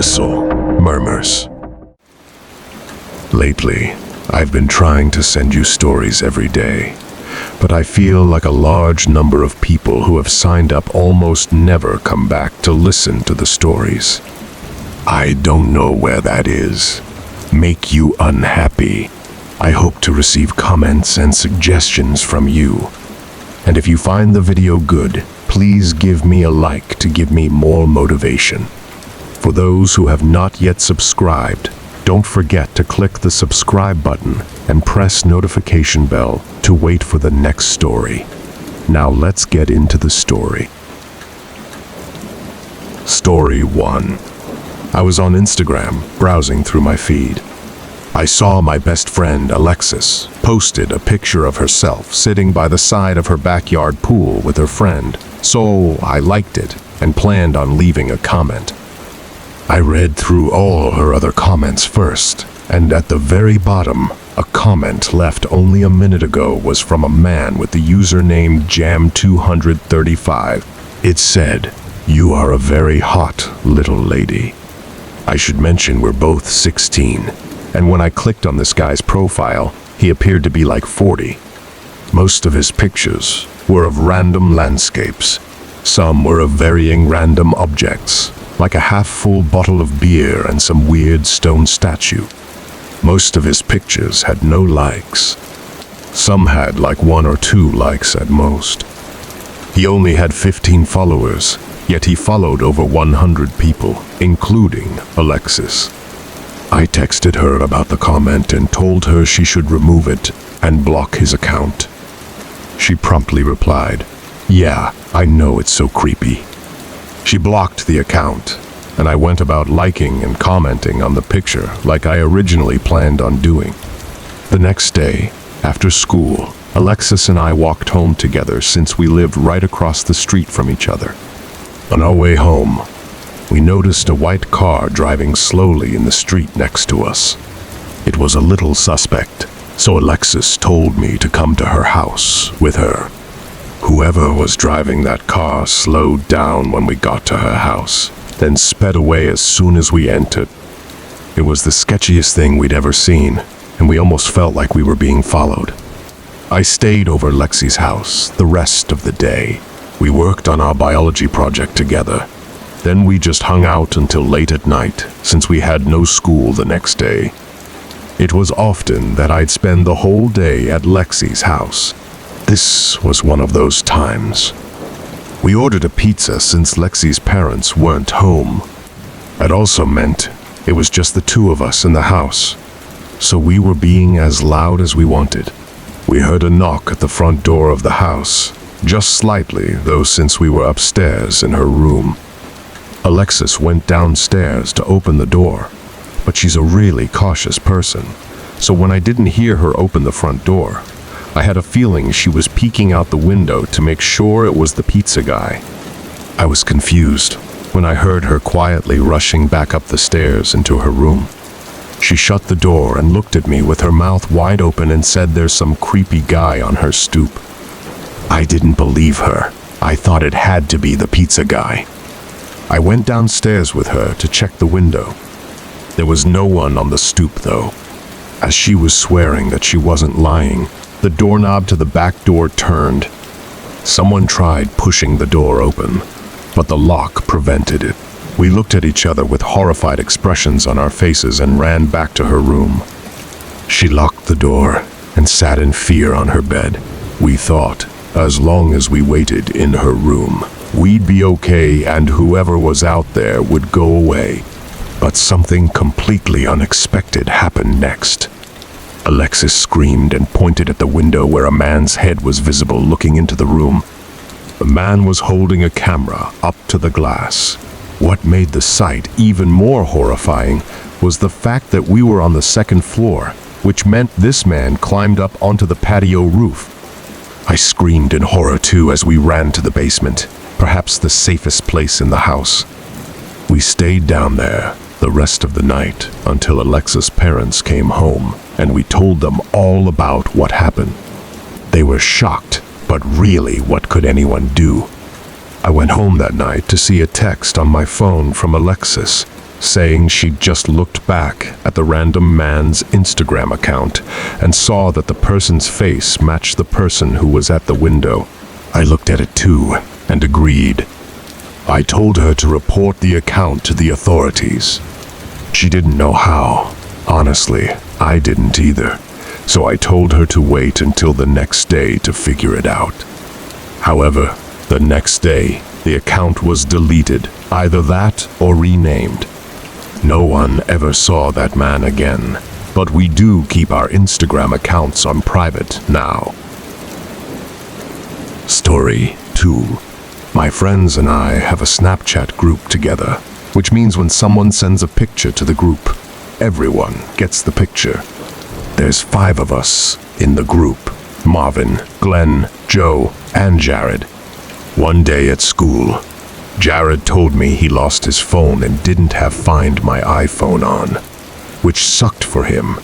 Abyssal Murmurs. Lately, I've been trying to send you stories every day, but I feel like a large number of people who have signed up almost never come back to listen to the stories. I don't know where that is. Make you unhappy. I hope to receive comments and suggestions from you. And if you find the video good, please give me a like to give me more motivation. For those who have not yet subscribed, don't forget to click the subscribe button and press notification bell to wait for the next story. Now let's get into the story. Story 1. I was on Instagram, browsing through my feed. I saw my best friend, Alexis, posted a picture of herself sitting by the side of her backyard pool with her friend, so I liked it and planned on leaving a comment. I read through all her other comments first, and at the very bottom, a comment left only a minute ago was from a man with the username Jam235. It said, "You are a very hot little lady." I should mention we're both 16, and when I clicked on this guy's profile, he appeared to be like 40. Most of his pictures were of random landscapes. Some were of varying random objects, like a half-full bottle of beer and some weird stone statue. Most of his pictures had no likes. Some had like 1 or 2 likes at most. He only had 15 followers, yet he followed over 100 people, including Alexis. I texted her about the comment and told her she should remove it and block his account. She promptly replied, "Yeah, I know it's so creepy." She blocked the account, and I went about liking and commenting on the picture like I originally planned on doing. The next day, after school, Alexis and I walked home together since we lived right across the street from each other. On our way home, we noticed a white car driving slowly in the street next to us. It was a little suspect, so Alexis told me to come to her house with her. Whoever was driving that car slowed down when we got to her house, then sped away as soon as we entered. It was the sketchiest thing we'd ever seen, and we almost felt like we were being followed. I stayed over Lexi's house the rest of the day. We worked on our biology project together. Then we just hung out until late at night, since we had no school the next day. It was often that I'd spend the whole day at Lexi's house. This was one of those times. We ordered a pizza since Lexi's parents weren't home. It also meant it was just the two of us in the house, so we were being as loud as we wanted. We heard a knock at the front door of the house, just slightly, though, since we were upstairs in her room. Alexis went downstairs to open the door, but she's a really cautious person, so when I didn't hear her open the front door, I had a feeling she was peeking out the window to make sure it was the pizza guy. I was confused when I heard her quietly rushing back up the stairs into her room. She shut the door and looked at me with her mouth wide open and said there's some creepy guy on her stoop. I didn't believe her. I thought it had to be the pizza guy. I went downstairs with her to check the window. There was no one on the stoop, though. As she was swearing that she wasn't lying, the doorknob to the back door turned. Someone tried pushing the door open, but the lock prevented it. We looked at each other with horrified expressions on our faces and ran back to her room. She locked the door and sat in fear on her bed. We thought, as long as we waited in her room, we'd be okay and whoever was out there would go away. But something completely unexpected happened next. Alexis screamed and pointed at the window where a man's head was visible looking into the room. The man was holding a camera up to the glass. What made the sight even more horrifying was the fact that we were on the second floor, which meant this man climbed up onto the patio roof. I screamed in horror too as we ran to the basement, perhaps the safest place in the house. We stayed down there the rest of the night until Alexis' parents came home, and we told them all about what happened. They were shocked, but really, what could anyone do? I went home that night to see a text on my phone from Alexis. saying she'd just looked back at the random man's Instagram account and saw that the person's face matched the person who was at the window. I looked at it too and agreed. I told her to report the account to the authorities. She didn't know how. Honestly, I didn't either. So I told her to wait until the next day to figure it out. However, the next day, the account was deleted, either that or renamed. No one ever saw that man again, but we do keep our Instagram accounts on private now. Story 2. My friends and I have a Snapchat group together, which means when someone sends a picture to the group, everyone gets the picture. There's 5 of us in the group: Marvin, Glenn, Joe, and Jared. One day at school, Jared told me he lost his phone and didn't have Find My iPhone on, which sucked for him.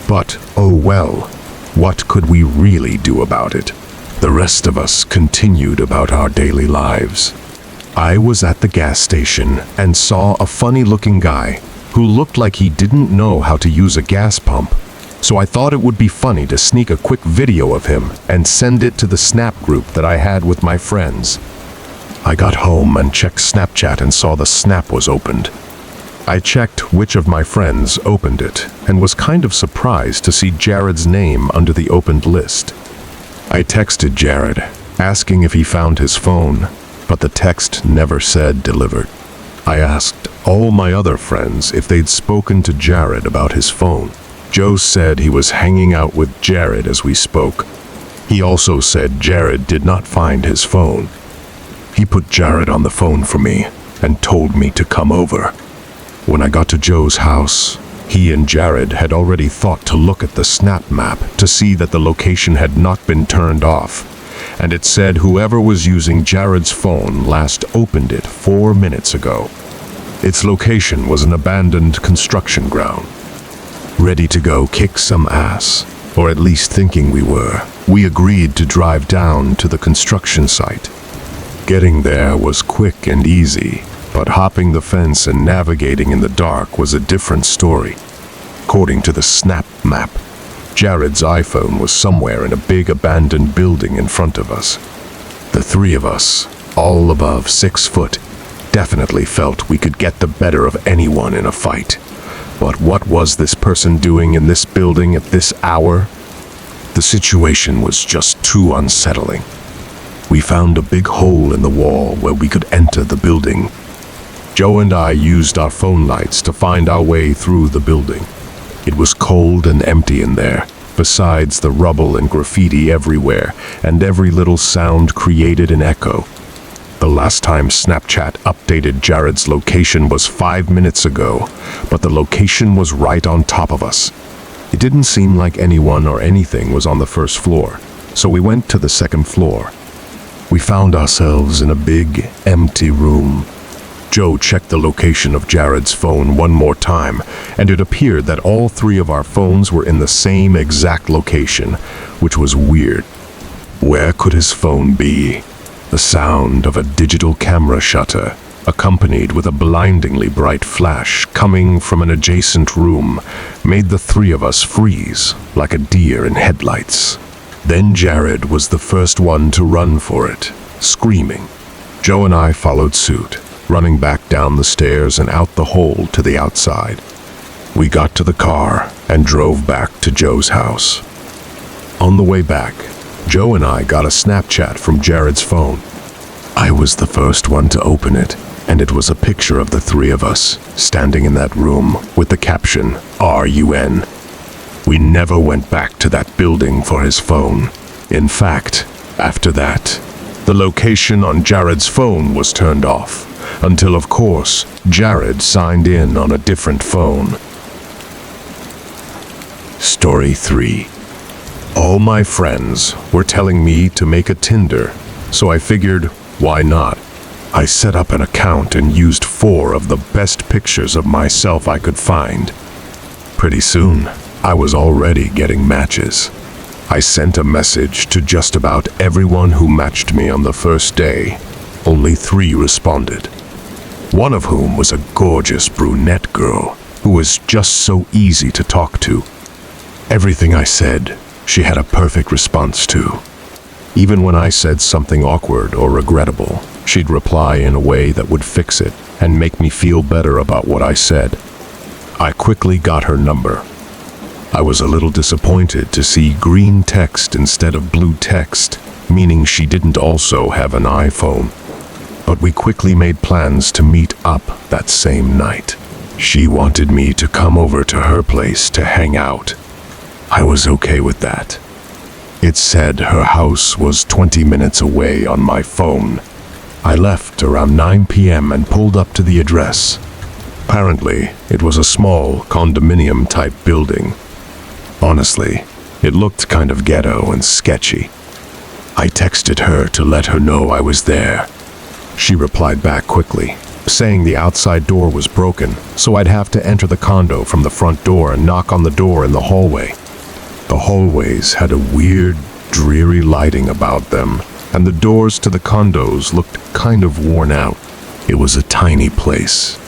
But, oh well, what could we really do about it? The rest of us continued about our daily lives. I was at the gas station and saw a funny-looking guy who looked like he didn't know how to use a gas pump, so I thought it would be funny to sneak a quick video of him and send it to the Snap group that I had with my friends. I got home and checked Snapchat and saw the Snap was opened. I checked which of my friends opened it and was kind of surprised to see Jared's name under the opened list. I texted Jared, asking if he found his phone, but the text never said delivered. I asked all my other friends if they'd spoken to Jared about his phone. Joe said he was hanging out with Jared as we spoke. He also said Jared did not find his phone. He put Jared on the phone for me and told me to come over. When I got to Joe's house, he and Jared had already thought to look at the Snap map to see that the location had not been turned off, and it said whoever was using Jared's phone last opened it 4 minutes ago. Its location was an abandoned construction ground. Ready to go kick some ass, or at least thinking we were, we agreed to drive down to the construction site. Getting there was quick and easy, but hopping the fence and navigating in the dark was a different story. According to the Snap map, Jared's iPhone was somewhere in a big abandoned building in front of us. The 3 of us, all above 6 foot, definitely felt we could get the better of anyone in a fight. But what was this person doing in this building at this hour? The situation was just too unsettling. We found a big hole in the wall where we could enter the building. Joe and I used our phone lights to find our way through the building. It was cold and empty in there, besides the rubble and graffiti everywhere, and every little sound created an echo. The last time Snapchat updated Jared's location was 5 minutes ago, but the location was right on top of us. It didn't seem like anyone or anything was on the first floor, so we went to the second floor. We found ourselves in a big, empty room. Joe checked the location of Jared's phone one more time, and it appeared that all 3 of our phones were in the same exact location, which was weird. Where could his phone be? The sound of a digital camera shutter, accompanied with a blindingly bright flash coming from an adjacent room, made the 3 of us freeze like a deer in headlights. Then Jared was the first one to run for it, screaming. Joe and I followed suit, running back down the stairs and out the hole to the outside. We got to the car and drove back to Joe's house. On the way back, Joe and I got a Snapchat from Jared's phone. I was the first one to open it, and it was a picture of the 3 of us standing in that room with the caption, RUN. We never went back to that building for his phone. In fact, after that, the location on Jared's phone was turned off, until of course, Jared signed in on a different phone. Story 3. All my friends were telling me to make a Tinder, so I figured, why not? I set up an account and used 4 of the best pictures of myself I could find. Pretty soon, I was already getting matches. I sent a message to just about everyone who matched me on the first day. Only 3 responded. one of whom was a gorgeous brunette girl who was just so easy to talk to. Everything I said, she had a perfect response to. Even when I said something awkward or regrettable, she'd reply in a way that would fix it and make me feel better about what I said. I quickly got her number. I was a little disappointed to see green text instead of blue text, meaning she didn't also have an iPhone. But we quickly made plans to meet up that same night. She wanted me to come over to her place to hang out. I was okay with that. It said her house was 20 minutes away on my phone. I left around 9 p.m. and pulled up to the address. Apparently, it was a small condominium-type building. Honestly, it looked kind of ghetto and sketchy. I texted her to let her know I was there. She replied back quickly, saying the outside door was broken, so I'd have to enter the condo from the front door and knock on the door in the hallway. The hallways had a weird, dreary lighting about them, and the doors to the condos looked kind of worn out. It was a tiny place.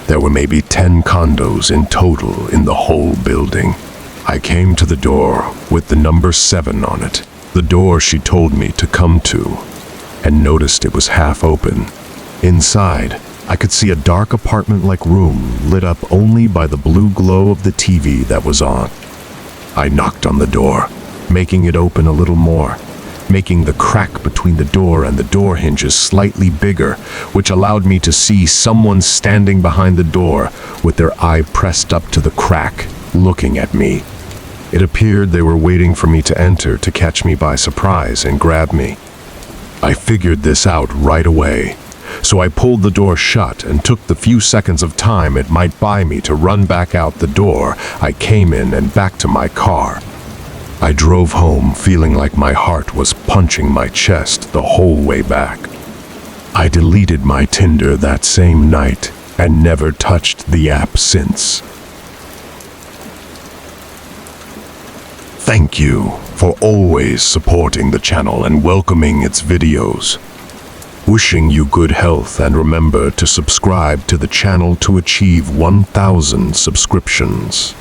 There were maybe 10 condos in total in the whole building. I came to the door with the number 7 on it, the door she told me to come to, and noticed it was half open. Inside, I could see a dark apartment-like room lit up only by the blue glow of the TV that was on. I knocked on the door, making it open a little more, making the crack between the door and the door hinges slightly bigger, which allowed me to see someone standing behind the door with their eye pressed up to the crack, looking at me. It appeared they were waiting for me to enter to catch me by surprise and grab me. I figured this out right away, so I pulled the door shut and took the few seconds of time it might buy me to run back out the door I came in and back to my car. I drove home feeling like my heart was punching my chest the whole way back. I deleted my Tinder that same night and never touched the app since. Thank you for always supporting the channel and welcoming its videos. Wishing you good health, and remember to subscribe to the channel to achieve 1,000 subscriptions.